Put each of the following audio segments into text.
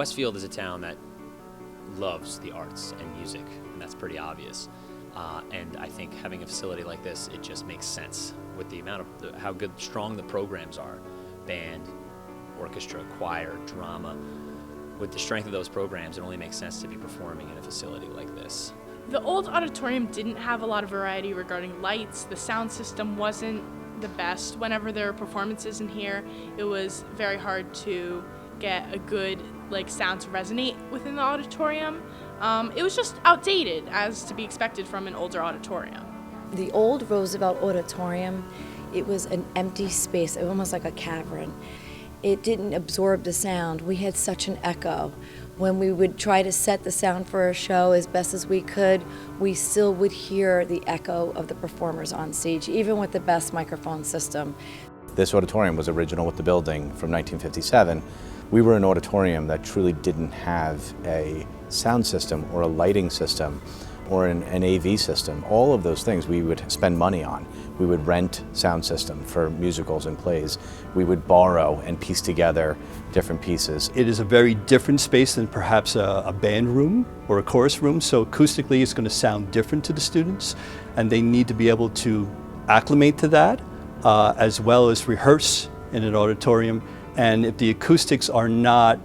Westfield is a town that loves the arts and music, and that's pretty obvious. And I think having a facility like this, it just makes sense with the amount of how strong the programs are. Band, orchestra, choir, drama. With the strength of those programs, it only makes sense to be performing in a facility like this. The old auditorium didn't have a lot of variety regarding lights. The sound system wasn't the best. Whenever there were performances in here, it was very hard to get a good sound to resonate within the auditorium. It was just outdated, as to be expected from an older auditorium. The old Roosevelt Auditorium, it was an empty space, almost like a cavern. It didn't absorb the sound. We had such an echo. When we would try to set the sound for a show as best as we could, we still would hear the echo of the performers on stage, even with the best microphone system. This auditorium was original with the building from 1957. We were an auditorium that truly didn't have a sound system or a lighting system or an AV system. All of those things we would spend money on. We would rent sound system for musicals and plays. We would borrow and piece together different pieces. It is a very different space than perhaps a band room or a chorus room, so acoustically it's going to sound different to the students, and they need to be able to acclimate to that, as well as rehearse in an auditorium. And if the acoustics are not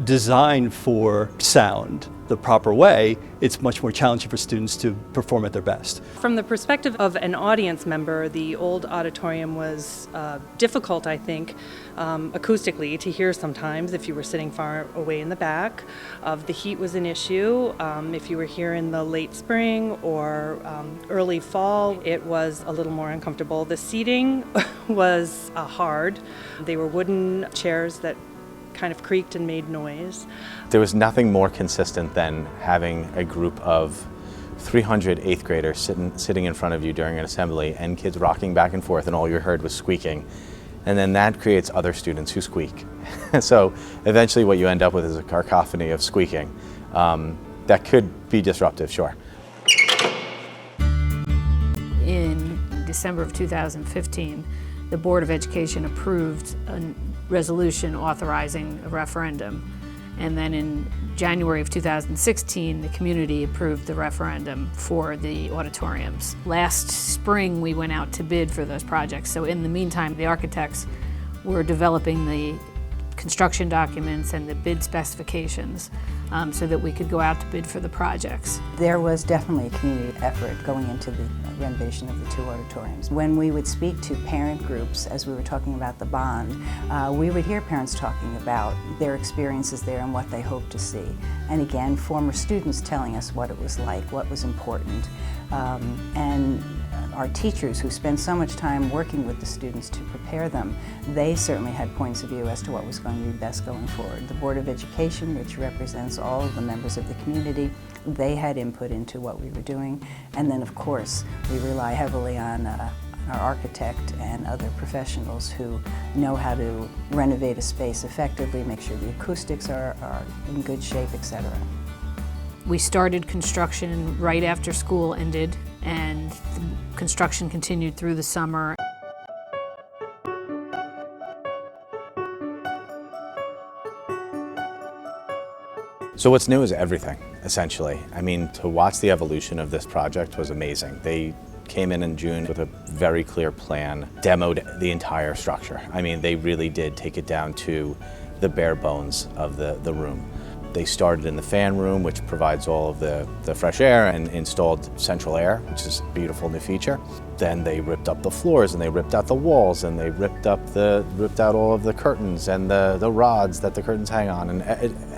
designed for sound the proper way, it's much more challenging for students to perform at their best. From the perspective of an audience member, the old auditorium was difficult, I think, acoustically to hear sometimes if you were sitting far away in the back. The heat was an issue. If you were here in the late spring or early fall, it was a little more uncomfortable. The seating was hard. They were wooden chairs that kind of creaked and made noise. There was nothing more consistent than having a group of 300 eighth graders sitting in front of you during an assembly and kids rocking back and forth and all you heard was squeaking. And then that creates other students who squeak. So eventually what you end up with is a cacophony of squeaking. That could be disruptive, sure. In December of 2015, the Board of Education approved a resolution authorizing a referendum. And then in January of 2016, the community approved the referendum for the auditoriums. Last spring, we went out to bid for those projects. So in the meantime, the architects were developing the construction documents and the bid specifications so that we could go out to bid for the projects. There was definitely a community effort going into the renovation of the two auditoriums. When we would speak to parent groups, as we were talking about the bond, we would hear parents talking about their experiences there and what they hoped to see. And again, former students telling us what it was like, what was important. And our teachers who spend so much time working with the students to prepare them, they certainly had points of view as to what was going to be best going forward. The Board of Education, which represents all of the members of the community, they had input into what we were doing. And then of course, we rely heavily on our architect and other professionals who know how to renovate a space effectively, make sure the acoustics are in good shape, etc. We started construction right after school ended, and the construction continued through the summer. So what's new is everything, essentially. I mean, to watch the evolution of this project was amazing. They came in June with a very clear plan, demoed the entire structure. I mean, they really did take it down to the bare bones of the room. They started in the fan room, which provides all of the fresh air, and installed central air, which is a beautiful new feature. Then they ripped up the floors, and they ripped out the walls, and they ripped out all of the curtains and the rods that the curtains hang on, and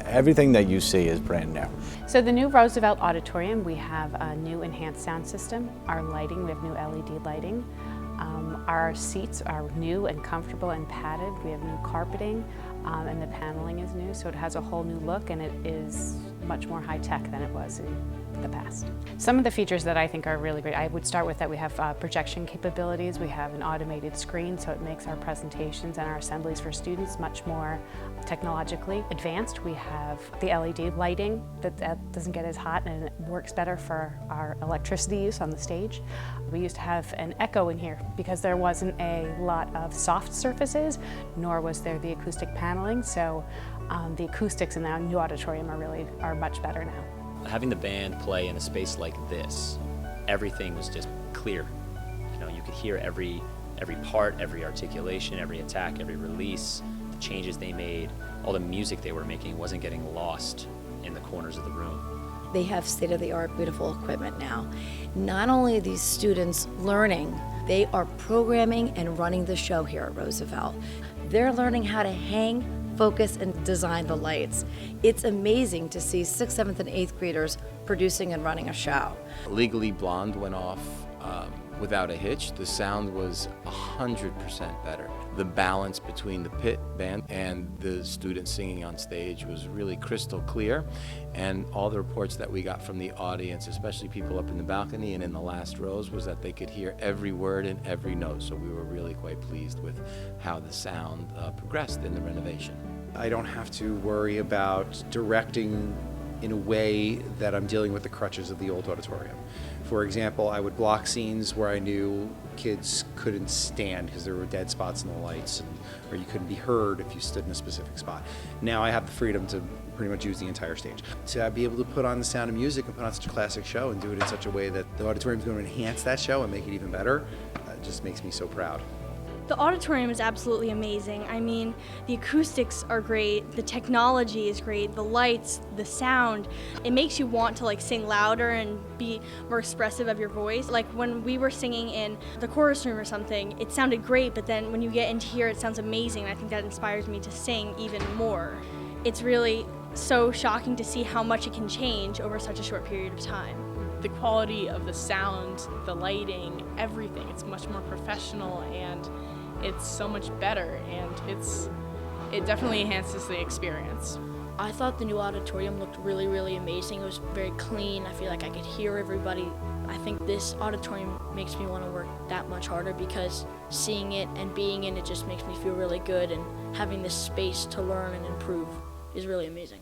everything that you see is brand new. So the new Roosevelt Auditorium, we have a new enhanced sound system. Our lighting, we have new LED lighting. Our seats are new and comfortable and padded. We have new carpeting, and the paneling is new, so it has a whole new look, and it is much more high-tech than it was in the past. Some of the features that I think are really great, I would start with that we have projection capabilities. We have an automated screen, so it makes our presentations and our assemblies for students much more technologically advanced. We have the LED lighting that doesn't get as hot and it works better for our electricity use on the stage. We used to have an echo in here because there wasn't a lot of soft surfaces, nor was there the acoustic paneling, so The acoustics in the new auditorium are much better now. Having the band play in a space like this, everything was just clear. You know, you could hear every part, every articulation, every attack, every release, the changes they made, all the music they were making wasn't getting lost in the corners of the room. They have state-of-the-art, beautiful equipment now. Not only are these students learning, they are programming and running the show here at Roosevelt. They're learning how to hang, focus, and design the lights. It's amazing to see 6th, 7th, and 8th graders producing and running a show. Legally Blonde went off without a hitch. The sound was 100% better. The balance between the pit band and the students singing on stage was really crystal clear, and all the reports that we got from the audience, especially people up in the balcony and in the last rows, was that they could hear every word and every note. So we were really quite pleased with how the sound progressed in the renovation. I don't have to worry about directing in a way that I'm dealing with the crutches of the old auditorium. For example, I would block scenes where I knew kids couldn't stand because there were dead spots in the lights, or you couldn't be heard if you stood in a specific spot. Now I have the freedom to pretty much use the entire stage. To be able to put on The Sound of Music and put on such a classic show and do it in such a way that the auditorium is going to enhance that show and make it even better, just makes me so proud. The auditorium is absolutely amazing. I mean, the acoustics are great, the technology is great, the lights, the sound. It makes you want to sing louder and be more expressive of your voice. Like when we were singing in the chorus room or something, it sounded great, but then when you get into here, it sounds amazing, and I think that inspires me to sing even more. It's really so shocking to see how much it can change over such a short period of time. The quality of the sound, the lighting, everything, it's much more professional, and it's so much better, and it definitely enhances the experience. I thought the new auditorium looked really, really amazing. It was very clean. I feel like I could hear everybody. I think this auditorium makes me want to work that much harder, because seeing it and being in it just makes me feel really good, and having this space to learn and improve is really amazing.